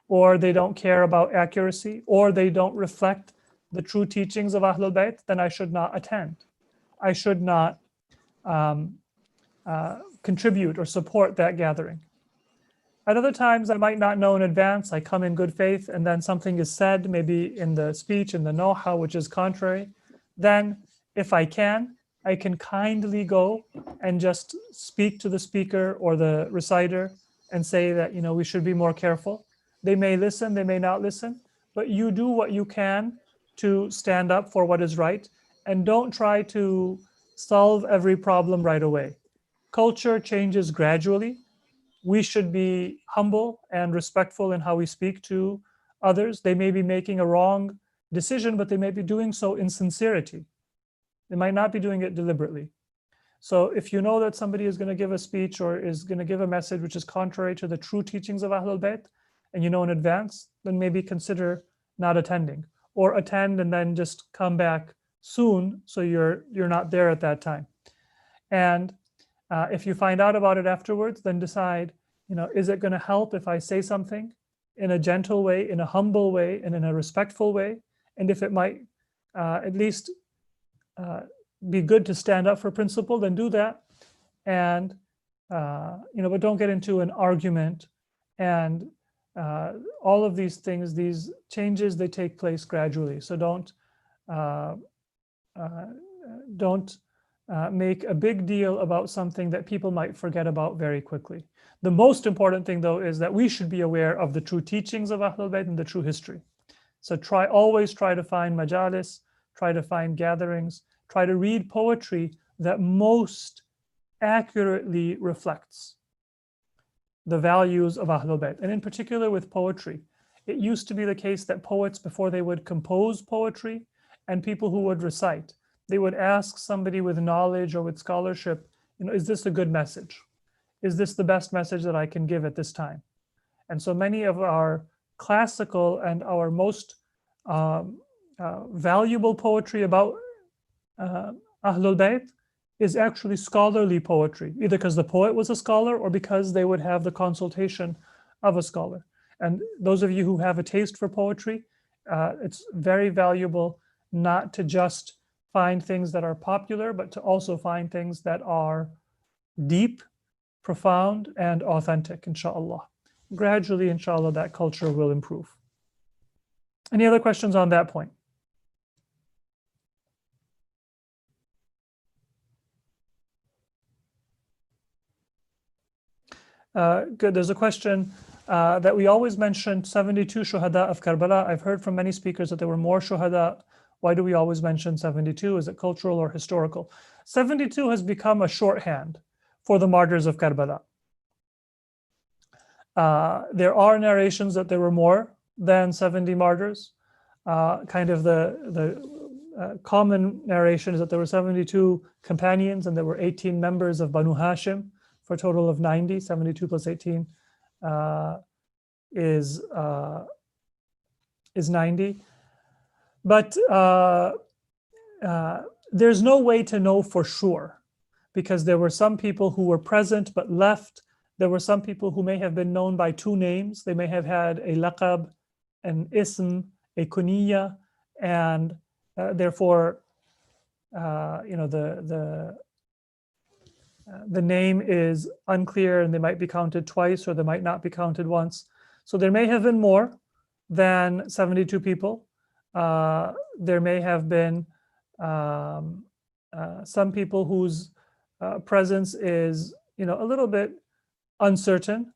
[SPEAKER 1] or they don't care about accuracy, or they don't reflect the true teachings of Ahlul Bayt, then I should not attend. I should not contribute or support that gathering. At other times, I might not know in advance. I come in good faith, and then something is said, maybe in the speech, in the know-how, which is contrary. Then if I can kindly go and just speak to the speaker or the reciter and say that, we should be more careful. They may listen, they may not listen, but you do what you can to stand up for what is right, and don't try to solve every problem right away. Culture changes gradually. We should be humble and respectful in how we speak to others. They may be making a wrong decision, but they may be doing so in sincerity. They might not be doing it deliberately. So if you know that somebody is going to give a speech or is going to give a message which is contrary to the true teachings of Ahlul Bayt, and you know in advance, then maybe consider not attending, or attend and then just come back soon so you're not there at that time. And if you find out about it afterwards, then decide, is it going to help if I say something in a gentle way, in a humble way, and in a respectful way? And if it might at least be good to stand up for principle, then do that. And but don't get into an argument. And all of these things, these changes, they take place gradually. So don't make a big deal about something that people might forget about very quickly. The most important thing, though, is that we should be aware of the true teachings of Ahlul Bayt and the true history. So always try to find majalis, try to find gatherings, try to read poetry that most accurately reflects the values of Ahlul Bayt. And in particular with poetry, it used to be the case that poets, before they would compose poetry, and people who would recite, they would ask somebody with knowledge or with scholarship, is this a good message? Is this the best message that I can give at this time? And so many of our classical and our most valuable poetry about Ahlul Bayt is actually scholarly poetry, either because the poet was a scholar or because they would have the consultation of a scholar. And those of you who have a taste for poetry, it's very valuable not to just find things that are popular, but to also find things that are deep, profound, and authentic, inshallah. Gradually, inshallah, that culture will improve. Any other questions on that point? Good. There's a question that we always mention 72 shuhada of Karbala. I've heard from many speakers that there were more shuhada. Why do we always mention 72? Is it cultural or historical? 72 has become a shorthand for the martyrs of Karbala. There are narrations that there were more than 70 martyrs. Kind of the common narration is that there were 72 companions and there were 18 members of Banu Hashim, for a total of 90. 72 plus 18 is 90. But there's no way to know for sure, because there were some people who were present but left. There were some people who may have been known by two names. They may have had a laqab, an ism, a kuniya, and therefore, the name is unclear, and they might be counted twice or they might not be counted once. So there may have been more than 72 people. There may have been some people whose presence is, a little bit uncertain,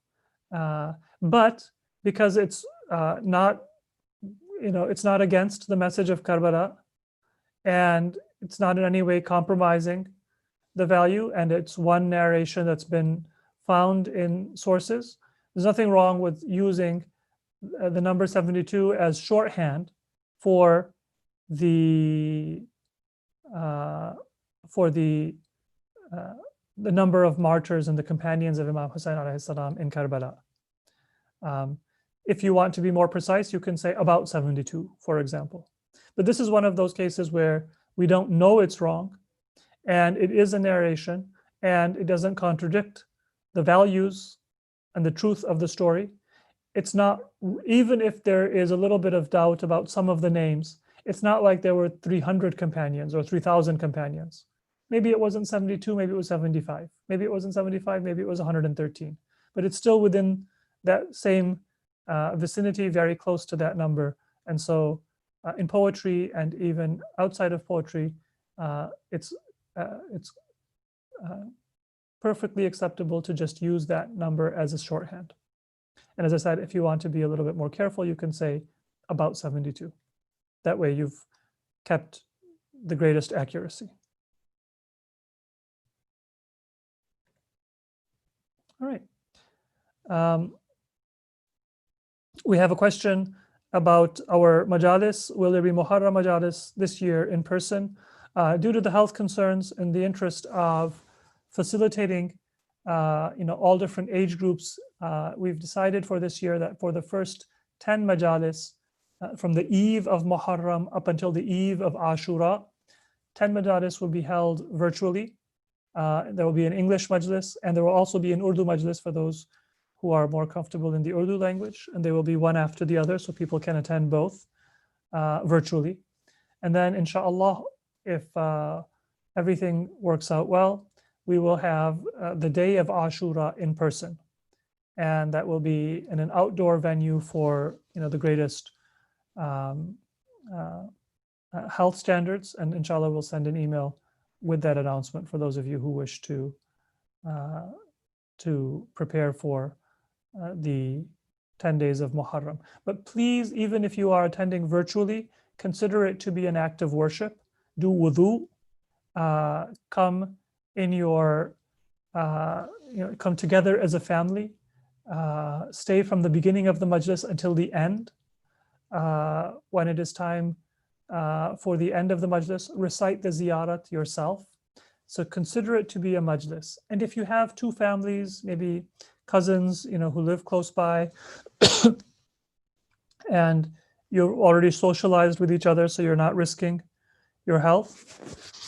[SPEAKER 1] but because it's not, it's not against the message of Karbala, and it's not in any way compromising the value, and it's one narration that's been found in sources. There's nothing wrong with using the number 72 as shorthand for the number of martyrs and the companions of Imam Hussein alayhi salam in Karbala. If you want to be more precise, you can say about 72, for example. But this is one of those cases where we don't know it's wrong, and it is a narration, and it doesn't contradict the values and the truth of the story. It's not, even if there is a little bit of doubt about some of the names, it's not like there were 300 companions or 3,000 companions. Maybe it wasn't 72, maybe it was 75. Maybe it wasn't 75, maybe it was 113. But it's still within that same vicinity, very close to that number. And so in poetry and even outside of poetry, it's perfectly acceptable to just use that number as a shorthand. And as I said, if you want to be a little bit more careful, you can say about 72. That way you've kept the greatest accuracy. All right. We have a question about our majalis. Will there be Muharram majalis this year in person? Due to the health concerns and the interest of facilitating all different age groups, we've decided for this year that for the first 10 majalis, from the eve of Muharram up until the eve of Ashura, 10 majalis will be held virtually. There will be an English majlis, and there will also be an Urdu majlis for those who are more comfortable in the Urdu language, and they will be one after the other, so people can attend both virtually. And then, inshallah, if everything works out well, we will have the day of Ashura in person, and that will be in an outdoor venue for the greatest health standards. And inshallah, we'll send an email with that announcement for those of you who wish to prepare for the 10 days of Muharram. But please, even if you are attending virtually, consider it to be an act of worship. Do wudu, come in your, come together as a family, stay from the beginning of the majlis until the end. When it is time for the end of the majlis, recite the ziyarat yourself. So consider it to be a majlis. And if you have two families, maybe cousins, who live close by, and you're already socialized with each other, so you're not risking your health,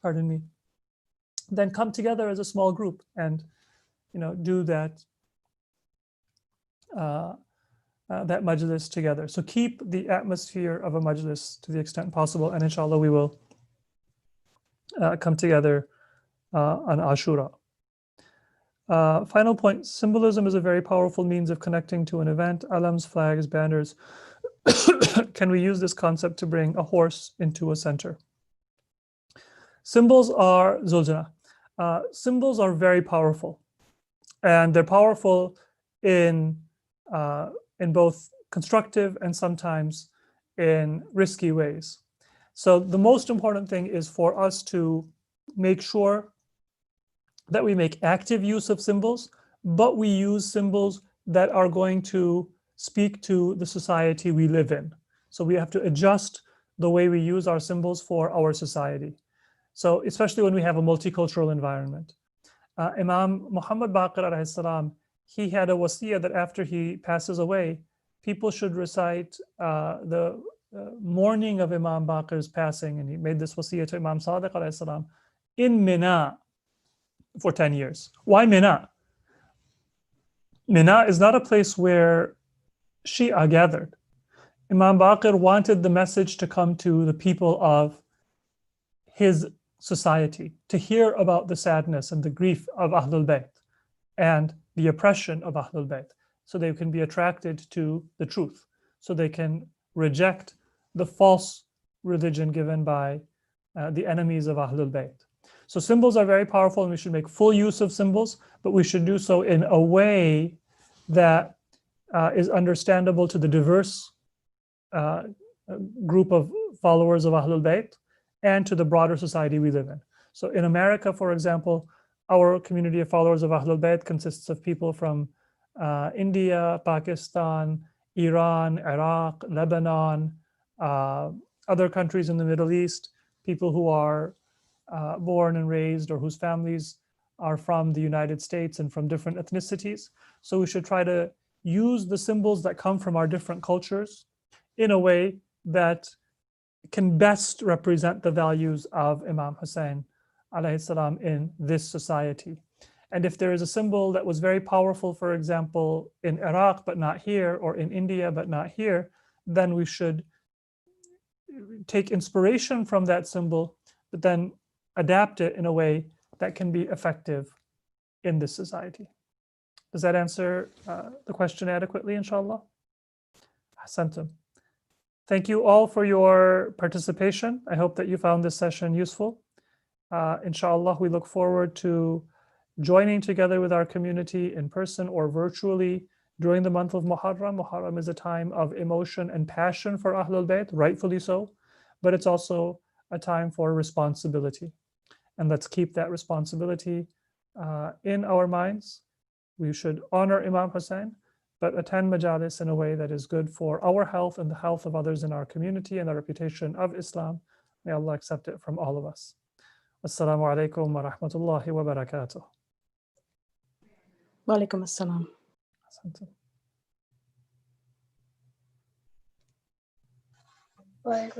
[SPEAKER 1] pardon me, then come together as a small group and, do that that majlis together. So keep the atmosphere of a majlis to the extent possible, and inshallah we will come together on Ashura. Final point, symbolism is a very powerful means of connecting to an event. Alams, flags, banners. Can we use this concept to bring a horse into a center? Symbols are, Zuljana, symbols are very powerful. And they're powerful in both constructive and sometimes in risky ways. So the most important thing is for us to make sure that we make active use of symbols, but we use symbols that are going to speak to the society we live in. So we have to adjust the way we use our symbols for our society. So especially when we have a multicultural environment. Imam Muhammad Baqir alayhi salam, he had a wasiyah that after he passes away, people should recite the morning of Imam Baqir's passing, and he made this wasiyah to Imam Sadiq alayhi salam in Mina for 10 years. Why Mina? Mina is not a place where Shia gathered. Imam Baqir wanted the message to come to the people of his society, to hear about the sadness and the grief of Ahlul Bayt and the oppression of Ahlul Bayt, so they can be attracted to the truth, so they can reject the false religion given by the enemies of Ahlul Bayt. So symbols are very powerful, and we should make full use of symbols, but we should do so in a way that is understandable to the diverse group of followers of Ahlul Bayt and to the broader society we live in. So in America, for example, our community of followers of Ahlul Bayt consists of people from India, Pakistan, Iran, Iraq, Lebanon, other countries in the Middle East, people who are born and raised or whose families are from the United States and from different ethnicities. So we should try to use the symbols that come from our different cultures in a way that can best represent the values of Imam Hussein alayhi salam in this society. And if there is a symbol that was very powerful, for example, in Iraq but not here, or in India but not here, then we should take inspiration from that symbol, but then adapt it in a way that can be effective in this society. Does that answer the question adequately, inshallah? Ahsantum. Thank you all for your participation. I hope that you found this session useful. Inshallah, we look forward to joining together with our community in person or virtually during the month of Muharram. Muharram is a time of emotion and passion for Ahlul Bayt, rightfully so, but it's also a time for responsibility. And let's keep that responsibility in our minds. We should honor Imam Hussein, but attend majalis in a way that is good for our health and the health of others in our community and the reputation of Islam. May Allah accept it from all of us. Assalamu alaikum wa rahmatullahi wa barakatuh.
[SPEAKER 3] Wa alaikum assalam.
[SPEAKER 2] Bye.